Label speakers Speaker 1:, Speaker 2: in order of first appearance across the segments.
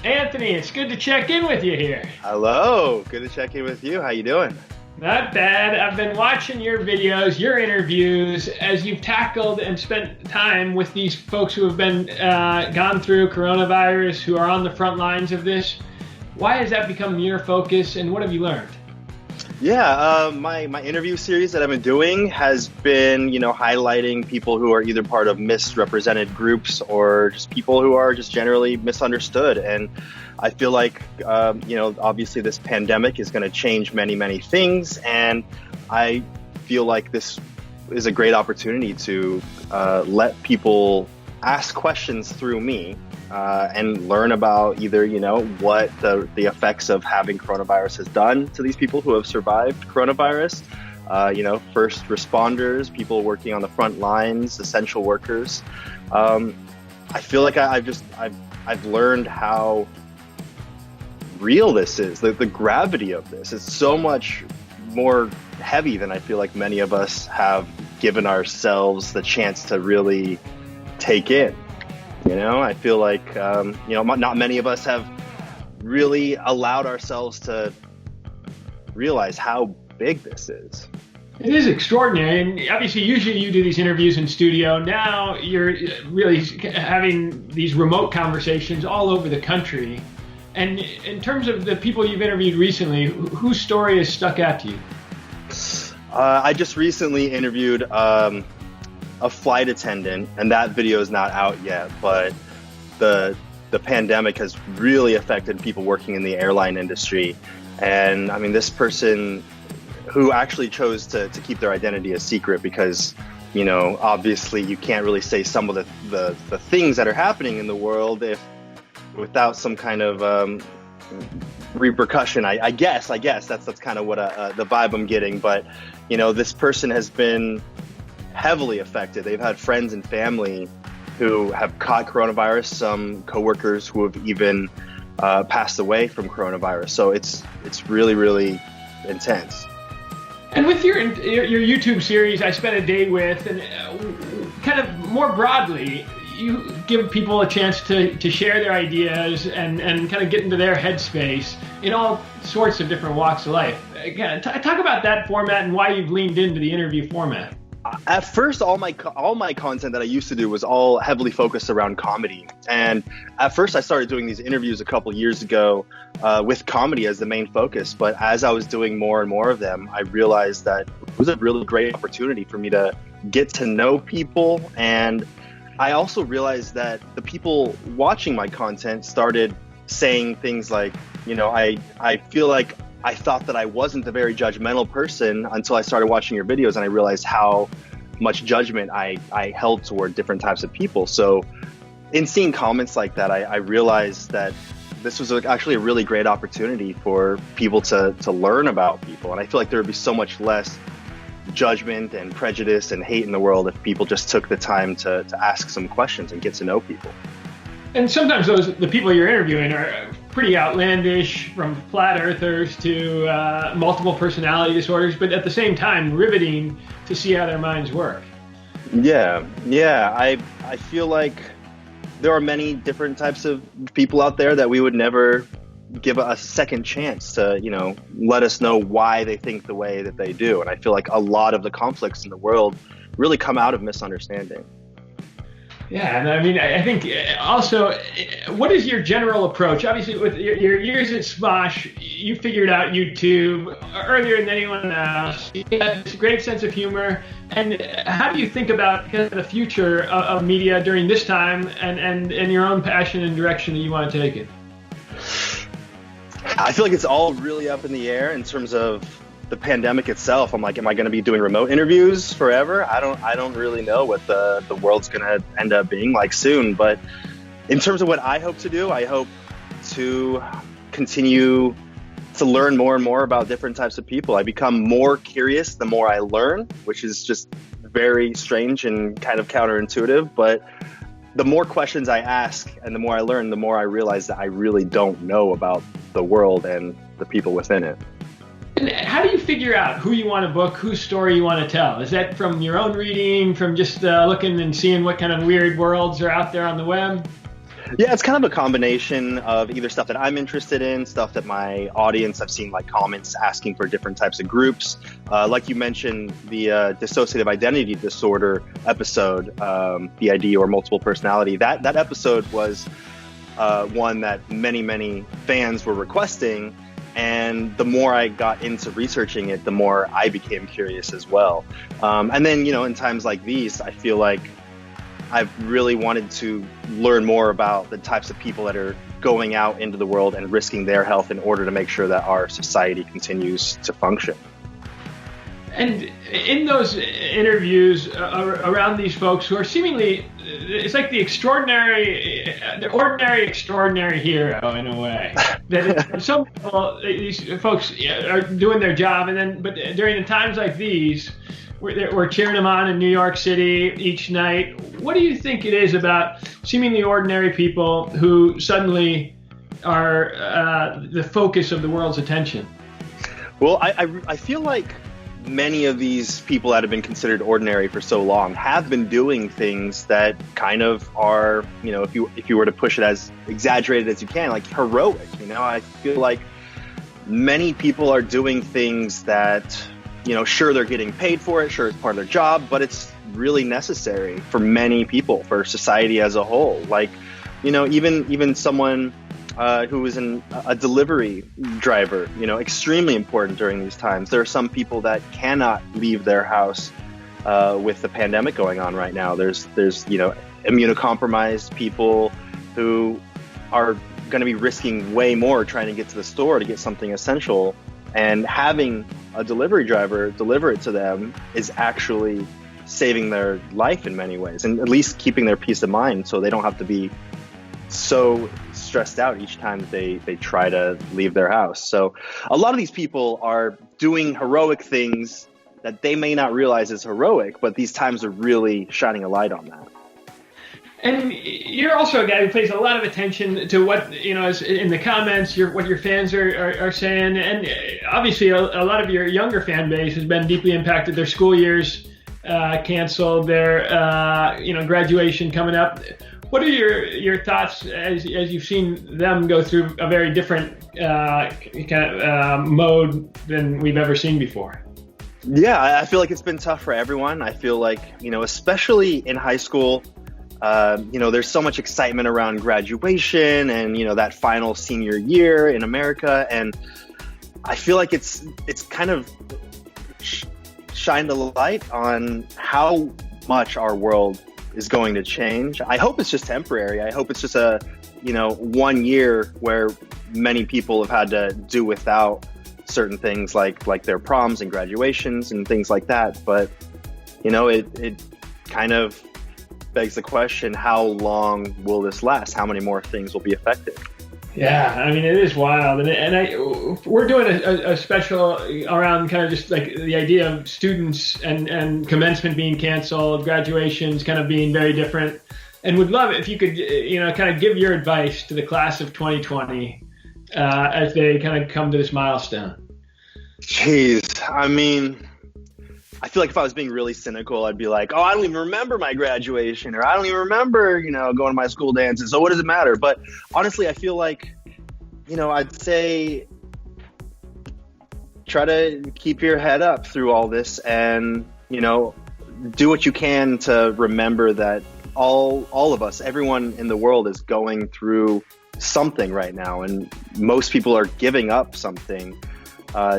Speaker 1: Anthony, it's good to check in with you here.
Speaker 2: Hello, good to check in with you. How you doing?
Speaker 1: Not bad. I've been watching your videos, your interviews, as you've tackled and spent time with these folks who have been gone through coronavirus, who are on the front lines of this. Why has that become your focus, and what have you learned?
Speaker 2: Yeah, my interview series that I've been doing has been, highlighting people who are either part of misrepresented groups or just people who are just generally misunderstood. And I feel like, obviously this pandemic is going to change many, many things. And I feel like this is a great opportunity to let people ask questions through me. And learn about either, what the effects of having coronavirus has done to these people who have survived coronavirus, first responders, people working on the front lines, essential workers. I feel like I've learned how real this is, the gravity of this. It's so much more heavy than I feel like many of us have given ourselves the chance to really take in. I feel like, not many of us have really allowed ourselves to realize how big this is.
Speaker 1: It is extraordinary. And obviously, usually you do these interviews in studio. Now you're really having these remote conversations all over the country. And in terms of the people you've interviewed recently, whose story has stuck out to you?
Speaker 2: I just recently interviewed a flight attendant, and that video is not out yet, but the pandemic has really affected people working in the airline industry. And I mean, this person who actually chose to keep their identity a secret because, obviously you can't really say some of the things that are happening in the world without some kind of repercussion. I guess that's kind of what the vibe I'm getting. But, this person has been heavily affected. They've had friends and family who have caught coronavirus, some coworkers who have even passed away from coronavirus. So it's really, really intense.
Speaker 1: And with your YouTube series, I Spent a Day With, and kind of more broadly, you give people a chance to share their ideas and kind of get into their headspace in all sorts of different walks of life. Again, talk about that format and why you've leaned into the interview format.
Speaker 2: At first, all my content that I used to do was all heavily focused around comedy. And at first, I started doing these interviews a couple years ago with comedy as the main focus. But as I was doing more and more of them, I realized that it was a really great opportunity for me to get to know people. And I also realized that the people watching my content started saying things like, I feel like I thought that I wasn't a very judgmental person until I started watching your videos, and I realized how much judgment I held toward different types of people. So in seeing comments like that, I realized that this was actually a really great opportunity for people to learn about people. And I feel like there would be so much less judgment and prejudice and hate in the world if people just took the time to ask some questions and get to know people.
Speaker 1: And sometimes the people you're interviewing are pretty outlandish, from flat earthers to multiple personality disorders, but at the same time riveting to see how their minds work.
Speaker 2: Yeah. I feel like there are many different types of people out there that we would never give a second chance to, let us know why they think the way that they do. And I feel like a lot of the conflicts in the world really come out of misunderstanding.
Speaker 1: Yeah, and I mean, I think also, what is your general approach? Obviously, with your years at Smosh, you figured out YouTube earlier than anyone else. You had this great sense of humor. And how do you think about kind of the future of media during this time and your own passion and direction that you want to take it?
Speaker 2: I feel like it's all really up in the air in terms of the pandemic itself. I'm like, am I going to be doing remote interviews forever? I don't really know what the world's going to end up being like soon. But in terms of what I hope to do, I hope to continue to learn more and more about different types of people. I become more curious the more I learn, which is just very strange and kind of counterintuitive. But the more questions I ask and the more I learn, the more I realize that I really don't know about the world and the people within it.
Speaker 1: And how do you figure out who you want to book, whose story you want to tell? Is that from your own reading, from just looking and seeing what kind of weird worlds are out there on the web?
Speaker 2: Yeah, it's kind of a combination of either stuff that I'm interested in, stuff that my audience, I've seen like comments asking for different types of groups. Like you mentioned, the dissociative identity disorder episode, BID or multiple personality, that episode was one that many fans were requesting. And the more I got into researching it, the more I became curious as well. And then, in times like these, I feel like I've really wanted to learn more about the types of people that are going out into the world and risking their health in order to make sure that our society continues to function. And
Speaker 1: in those interviews around these folks who are seemingly, it's like the ordinary extraordinary hero in a way. That some people, these folks are doing their job, but during the times like these, we're cheering them on in New York City each night. What do you think it is about seemingly ordinary people who suddenly are the focus of the world's attention?
Speaker 2: Well, I feel like many of these people that have been considered ordinary for so long have been doing things that kind of are, if you were to push it as exaggerated as you can, like heroic. I feel like many people are doing things that, sure, they're getting paid for it, sure, it's part of their job, but it's really necessary for many people, for society as a whole. Like, even someone who is a delivery driver, extremely important during these times. There are some people that cannot leave their house with the pandemic going on right now. There's immunocompromised people who are going to be risking way more trying to get to the store to get something essential, and having a delivery driver deliver it to them is actually saving their life in many ways, and at least keeping their peace of mind so they don't have to be so stressed out each time they try to leave their house. So a lot of these people are doing heroic things that they may not realize is heroic, but these times are really shining a light on that.
Speaker 1: And you're also a guy who pays a lot of attention to what, is in the comments, what your fans are saying. And obviously a lot of your younger fan base has been deeply impacted. Their school years canceled, their graduation coming up. What are your thoughts as you've seen them go through a very different mode than we've ever seen before?
Speaker 2: Yeah, I feel like it's been tough for everyone. I feel like, especially in high school, there's so much excitement around graduation and, that final senior year in America. And I feel like it's kind of shined a light on how much our world is going to change. I hope it's just temporary. I hope it's just a 1 year where many people have had to do without certain things like their proms and graduations and things like that. But, it kind of begs the question, how long will this last? How many more things will be affected?
Speaker 1: Yeah, I mean, it is wild. We're doing a special around kind of just like the idea of students and commencement being canceled, graduations kind of being very different. And would love it if you could, kind of give your advice to the class of 2020 as they kind of come to this milestone.
Speaker 2: Jeez, I mean, I feel like if I was being really cynical, I'd be like, oh, I don't even remember my graduation, or I don't even remember, going to my school dances. So what does it matter? But honestly, I feel like, I'd say try to keep your head up through all this and, do what you can to remember that all of us, everyone in the world is going through something right now. And most people are giving up something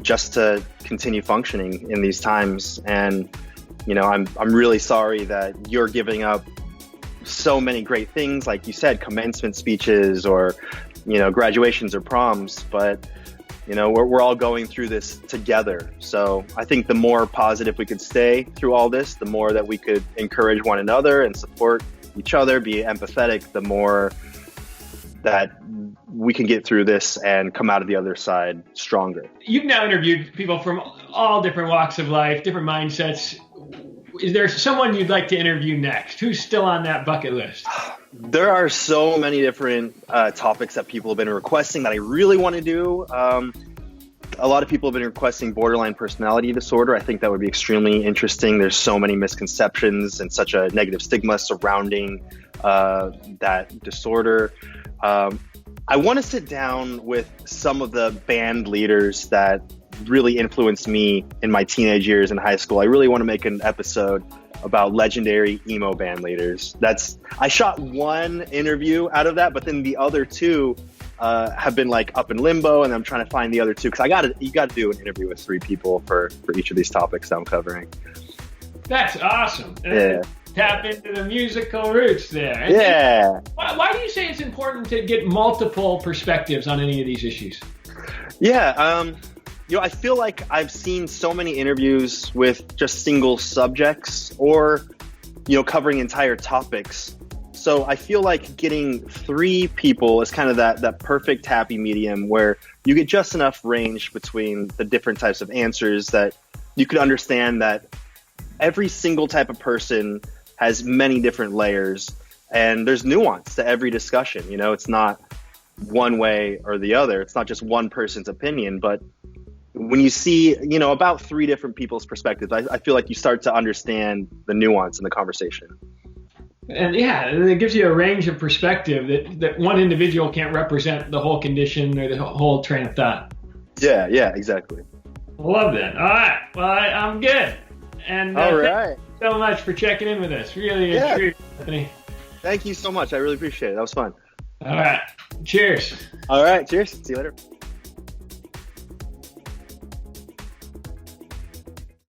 Speaker 2: just to continue functioning in these times. And, I'm really sorry that you're giving up so many great things, like you said, commencement speeches or, graduations or proms. But, we're all going through this together. So I think the more positive we could stay through all this, the more that we could encourage one another and support each other, be empathetic, the more that we can get through this and come out of the other side stronger.
Speaker 1: You've now interviewed people from all different walks of life, different mindsets. Is there someone you'd like to interview next? Who's still on that bucket list?
Speaker 2: There are so many different topics that people have been requesting that I really want to do. A lot of people have been requesting borderline personality disorder. I think that would be extremely interesting. There's so many misconceptions and such a negative stigma surrounding that disorder. I want to sit down with some of the band leaders that really influenced me in my teenage years in high school. I really want to make an episode about legendary emo band leaders. I shot one interview out of that, but then the other two have been like up in limbo, and I'm trying to find the other two because you got to do an interview with 3 people for each of these topics that I'm covering.
Speaker 1: That's awesome.
Speaker 2: Yeah.
Speaker 1: Tap into the musical roots there. And
Speaker 2: yeah.
Speaker 1: Why do you say it's important to get multiple perspectives on any of these issues?
Speaker 2: Yeah. I feel like I've seen so many interviews with just single subjects or, covering entire topics. So I feel like getting 3 people is kind of that perfect happy medium where you get just enough range between the different types of answers that you could understand that every single type of person has many different layers and there's nuance to every discussion. It's not one way or the other. It's not just one person's opinion, but when you see, about 3 different people's perspectives, I feel like you start to understand the nuance in the conversation.
Speaker 1: And it gives you a range of perspective that one individual can't represent the whole condition or the whole train of thought.
Speaker 2: Yeah, exactly.
Speaker 1: Love that. All right. Well, I'm good. And
Speaker 2: all right.
Speaker 1: Thank you so much for checking in with us. Really a treat, Anthony.
Speaker 2: Thank you so much. I really appreciate it. That was fun.
Speaker 1: All right. Cheers.
Speaker 2: All right. Cheers. See you later.